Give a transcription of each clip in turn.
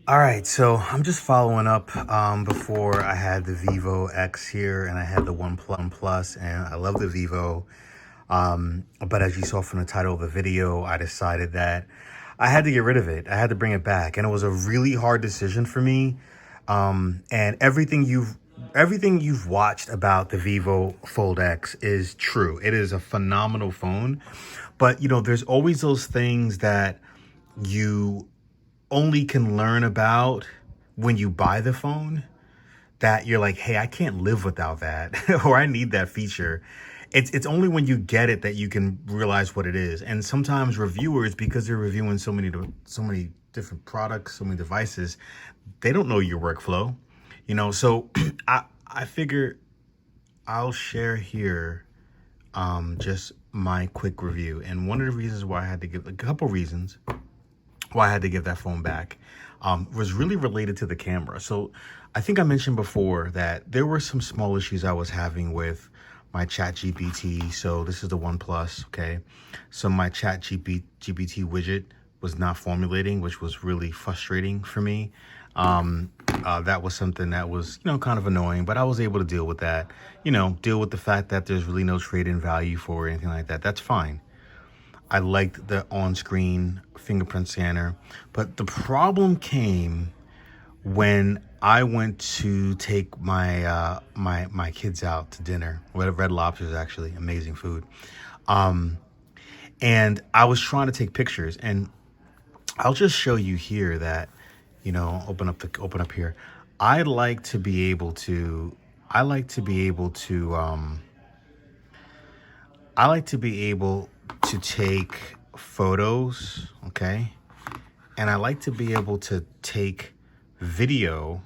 All right, so I'm just following up. Before I had the Vivo X here, and I had the One Plus, and I love the Vivo. But as you saw from the title of the video, I decided that I had to get rid of it. I had to bring it back, and it was a really hard decision for me. And everything you've watched about the Vivo Fold X is true. It is a phenomenal phone, but there's always those things that you only can learn about when you buy the phone, that you're like, hey, I can't live without that, or I need that feature. It's only when you get it that you can realize what it is. And sometimes reviewers, because they're reviewing so many different products, so many devices, they don't know your workflow. So I figure I'll share here just my quick review. And one of the reasons why I had to give a couple reasons why I had to give that phone back was really related to the camera. So I think I mentioned before that there were some small issues I was having with my chat GPT. So this is the One Plus, okay? So my chat GPT widget was not formulating, which was really frustrating for me. That was something that was, kind of annoying, but I was able to deal with that, deal with the fact that there's really no trade-in value for it or anything like that. That's fine. I liked the on-screen fingerprint scanner, but the problem came when I went to take my kids out to dinner. Red Lobster is actually amazing food, and I was trying to take pictures. And I'll just show you here that, open up here. I like to be able to. I like to be able to take photos, okay? And I like to be able to take video,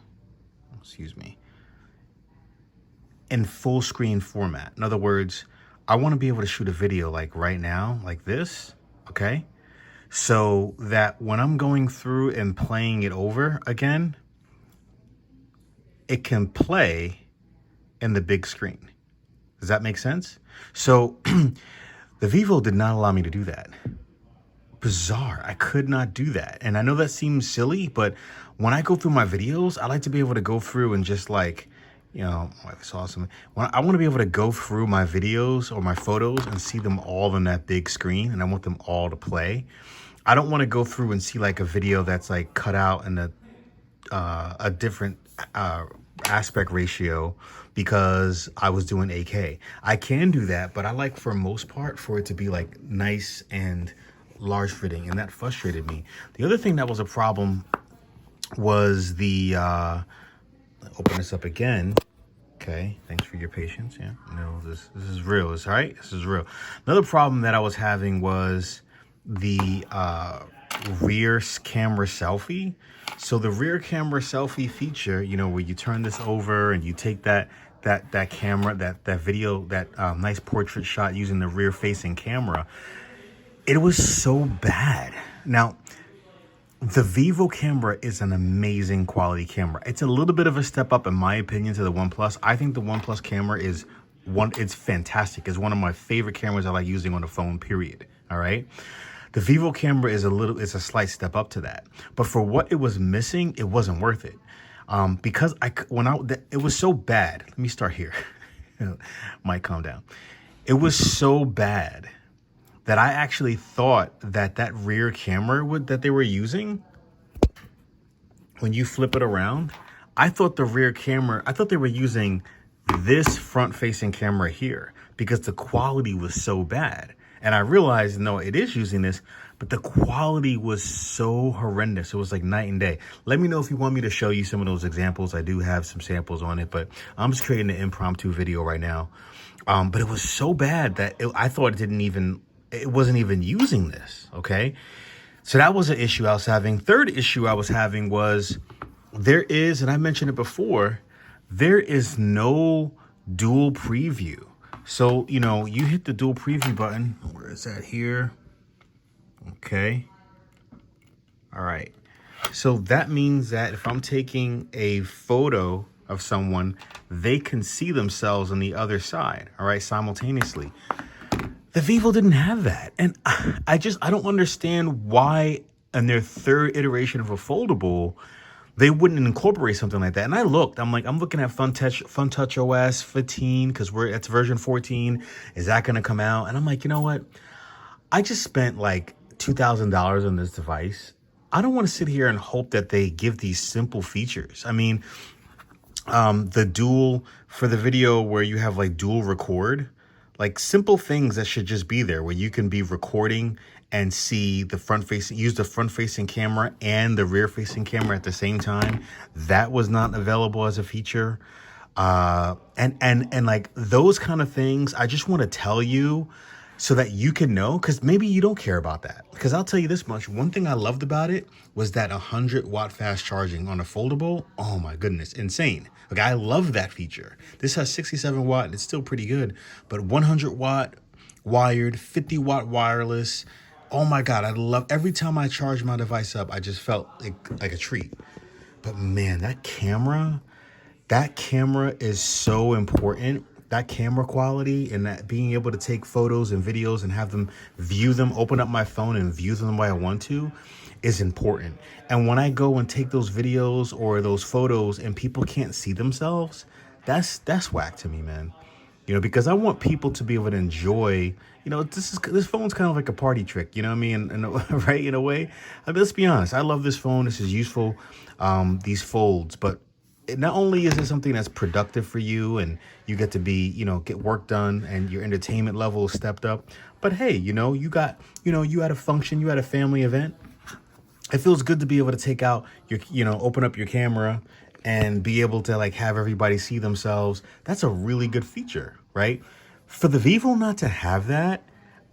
in full screen format. In other words, I want to be able to shoot a video like right now, like this, okay? So that when I'm going through and playing it over again, it can play in the big screen. Does that make sense? So the Vivo did not allow me to do that. Bizarre. I could not do that. And I know that seems silly, but when I go through my videos, I like to be able to go through and just like, it's awesome. I want to be able to go through my videos or my photos and see them all on that big screen, and I want them all to play. I don't want to go through and see like a video that's like cut out in a different aspect ratio because I was doing 8K. I can do that, but I like, for most part, for it to be like nice and large fitting, and that frustrated me. The other thing that was a problem was the open this up again. Okay, thanks for your patience. Yeah, this is real. It's all right. This is real. Another problem that I was having was the rear camera selfie. So the rear camera selfie feature, where you turn this over and you take that camera, that video, that nice portrait shot using the rear facing camera. It was so bad. Now, the Vivo camera is an amazing quality camera. It's a little bit of a step up, in my opinion, to the One Plus. I think the One Plus camera it's fantastic. It's one of my favorite cameras I like using on the phone, period. All right. The Vivo camera is a slight step up to that. But for what it was missing, it wasn't worth it. Because it was so bad. Let me start here. Might calm down. It was so bad that I actually thought that rear camera that they were using, when you flip it around, I thought they were using this front-facing camera here because the quality was so bad. And I realized, no, it is using this, but the quality was so horrendous. It was like night and day. Let me know if you want me to show you some of those examples. I do have some samples on it, but I'm just creating an impromptu video right now. But it was so bad that I thought it wasn't even using this, okay? So that was an issue I was having. Third issue I was having was and I mentioned it before, there is no dual preview. So, you hit the dual preview button. Where is that here? Okay. All right. So that means that if I'm taking a photo of someone, they can see themselves on the other side, all right, simultaneously. The Vivo didn't have that. And I don't understand why in their third iteration of a foldable, they wouldn't incorporate something like that. And I looked, I'm looking at FunTouch OS 15 because it's version 14. Is that going to come out? And I'm like, you know what? I just spent like $2,000 on this device. I don't want to sit here and hope that they give these simple features. I mean, the dual for the video where you have like dual record, like simple things that should just be there where you can be recording and see the use the front facing camera and the rear facing camera at the same time. That was not available as a feature. And like those kind of things, I just want to tell you so that you can know, because maybe you don't care about that. Because I'll tell you this much, one thing I loved about it was that 100-watt fast charging on a foldable. Oh my goodness, insane. Like I love that feature. This has 67 watt, it's still pretty good, but 100-watt wired, 50-watt wireless. Oh my God, I love, every time I charge my device up, I just felt like a treat. But man, that camera is so important. That camera quality and that being able to take photos and videos and have them view them, open up my phone and view them the way I want to is important. And when I go and take those videos or those photos and people can't see themselves, that's whack to me, man. You know, because I want people to be able to enjoy, you know, this phone's kind of like a party trick, you know what I mean? Right, in a way. I mean, let's be honest. I love this phone. This is useful, these folds, but not only is it something that's productive for you and you get to be, you know, get work done and your entertainment level is stepped up, but hey, you know, you had a function, you had a family event. It feels good to be able to take out open up your camera and be able to like have everybody see themselves. That's a really good feature, right? For the Vivo not to have that,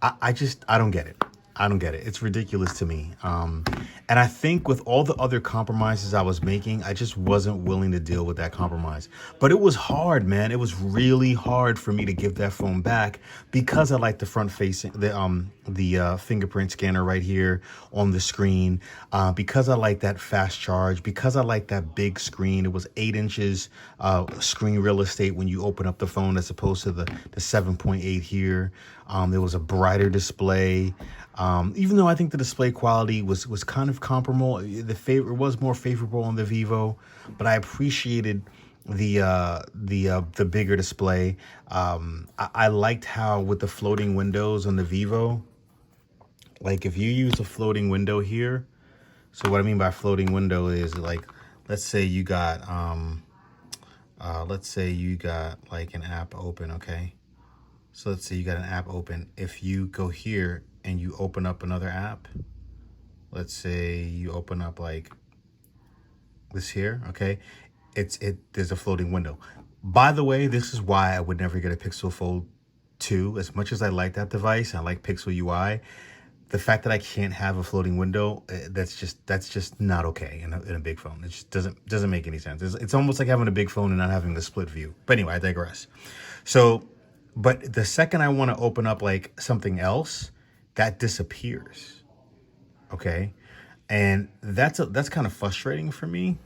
I don't get it. I don't get it. It's ridiculous to me. And I think with all the other compromises I was making, I just wasn't willing to deal with that compromise. But it was hard, man. It was really hard for me to give that phone back because I like the front facing, the fingerprint scanner right here on the screen, because I like that fast charge, because I like that big screen. It was 8 inches screen real estate when you open up the phone as opposed to the 7.8 here. There was a brighter display. Even though I think the display quality was kind of comparable, it was more favorable on the Vivo, but I appreciated the bigger display. I liked how with the floating windows on the Vivo, like if you use a floating window here, so what I mean by floating window is like, let's say you got like an app open, okay? So let's say you got an app open. If you go here and you open up another app, let's say you open up like this here, okay? There's a floating window. By the way, this is why I would never get a Pixel Fold 2. As much as I like that device, I like Pixel UI, the fact that I can't have a floating window, that's just not okay in a big phone. It just doesn't make any sense. It's almost like having a big phone and not having the split view. But anyway, I digress. So, but the second I want to open up like something else, that disappears. Okay, and that's kind of frustrating for me.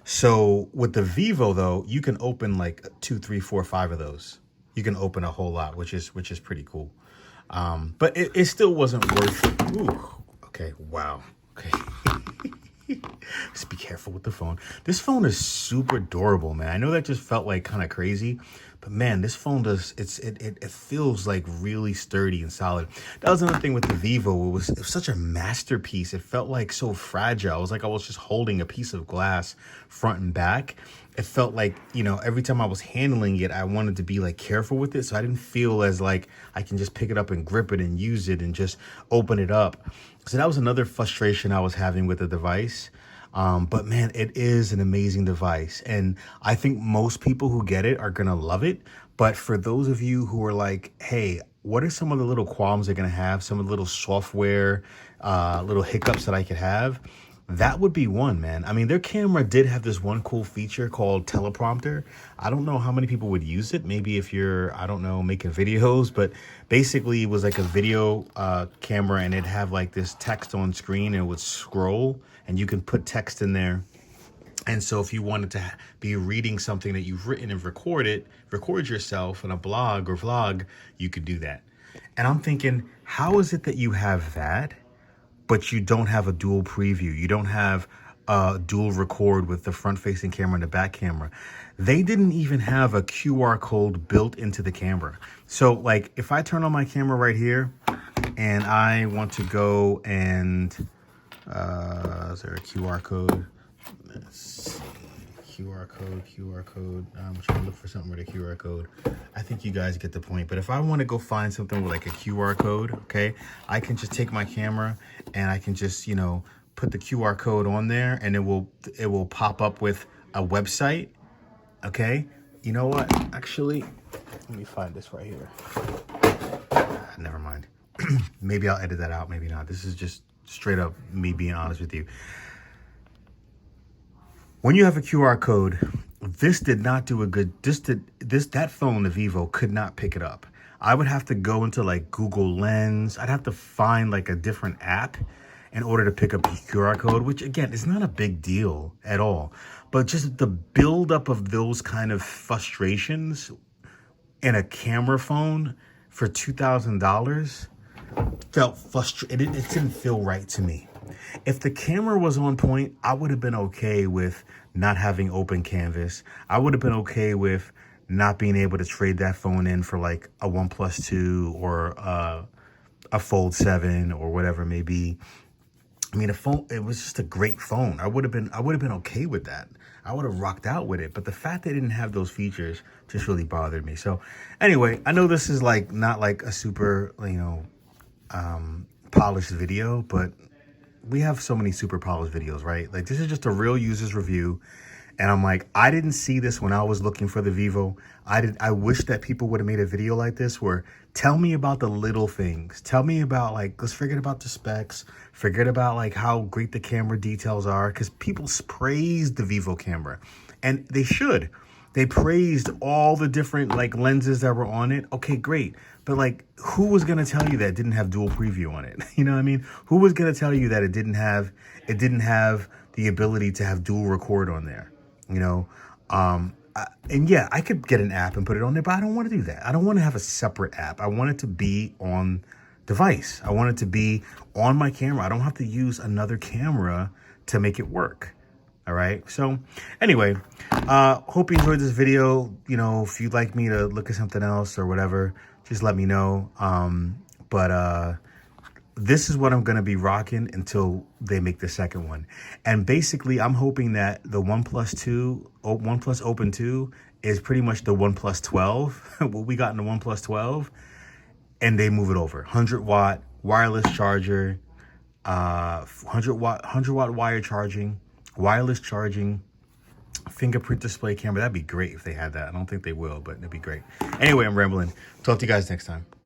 So with the Vivo though, you can open like 2, 3, 4, 5 of those. You can open a whole lot, which is pretty cool. But it still wasn't worth it. Ooh, okay, wow. Okay. Just be careful with the phone. This phone is super durable, man. I know that just felt like kind of crazy, but man, this phone it feels like really sturdy and solid. That was another thing with the Vivo. It was such a masterpiece. It felt like so fragile. It was like I was just holding a piece of glass front and back. It felt like, you know, every time I was handling it, I wanted to be like careful with it. So I didn't feel as like I can just pick it up and grip it and use it and just open it up. So that was another frustration I was having with the device. But man, it is an amazing device. And I think most people who get it are going to love it. But for those of you who are like, hey, what are some of the little qualms they're going to have? Some of the little software, little hiccups that I could have? That would be one, man. I mean, their camera did have this one cool feature called teleprompter. I don't know how many people would use it. Maybe if you're, I don't know, making videos, but basically it was like a video camera and it'd have like this text on screen and it would scroll and you can put text in there. And so if you wanted to be reading something that you've written and record yourself in a blog or vlog, you could do that. And I'm thinking, how is it that you have that, but you don't have a dual preview. You don't have a dual record with the front-facing camera and the back camera. They didn't even have a QR code built into the camera. So like if I turn on my camera right here and I want to go and, is there a QR code? Let's see. QR code. I'm trying to look for something with a QR code. I think you guys get the point. But if I want to go find something with like a QR code, okay, I can just take my camera and I can just, you know, put the QR code on there and it will pop up with a website. Okay. You know what? Actually, let me find this right here. Never mind. Maybe I'll edit that out. Maybe not. This is just straight up me being honest with you. When you have a QR code, this did not do a good, that phone, the Vivo, could not pick it up. I would have to go into like Google Lens. I'd have to find like a different app in order to pick up the QR code, which again, is not a big deal at all. But just the buildup of those kind of frustrations in a camera phone for $2,000 felt frustrated. It didn't feel right to me. If the camera was on point, I would have been okay with not having open canvas. I would have been okay with not being able to trade that phone in for like a OnePlus 2 or a Fold 7 or whatever it may be. I mean, it was just a great phone. I would have been okay with that. I would have rocked out with it. But the fact they didn't have those features just really bothered me. So anyway, I know this is like not like a super, you know, polished video, but we have so many super polished videos, right? Like this is just a real user's review. And I'm like, I didn't see this when I was looking for the Vivo. I wish that people would have made a video like this where tell me about the little things. Tell me about like, let's forget about the specs. Forget about like how great the camera details are, because people praised the Vivo camera and they should. They praised all the different like lenses that were on it. Okay, great. But like, who was going to tell you that it didn't have dual preview on it? You know what I mean? Who was going to tell you that it didn't have the ability to have dual record on there? You know, and yeah, I could get an app and put it on there, but I don't want to do that. I don't want to have a separate app. I want it to be on device. I want it to be on my camera. I don't have to use another camera to make it work. All right. So anyway, hope you enjoyed this video. You know, if you'd like me to look at something else or whatever, just let me know. But this is what I'm going to be rocking until they make the second one. And basically, I'm hoping that the OnePlus Open 2 is pretty much the OnePlus 12, what we got in the OnePlus 12, and they move it over. 100-watt wireless charger, 100-watt wire charging, wireless charging, fingerprint display camera. That'd be great if they had that. I don't think they will, but it'd be great. Anyway, I'm rambling. Talk to you guys next time.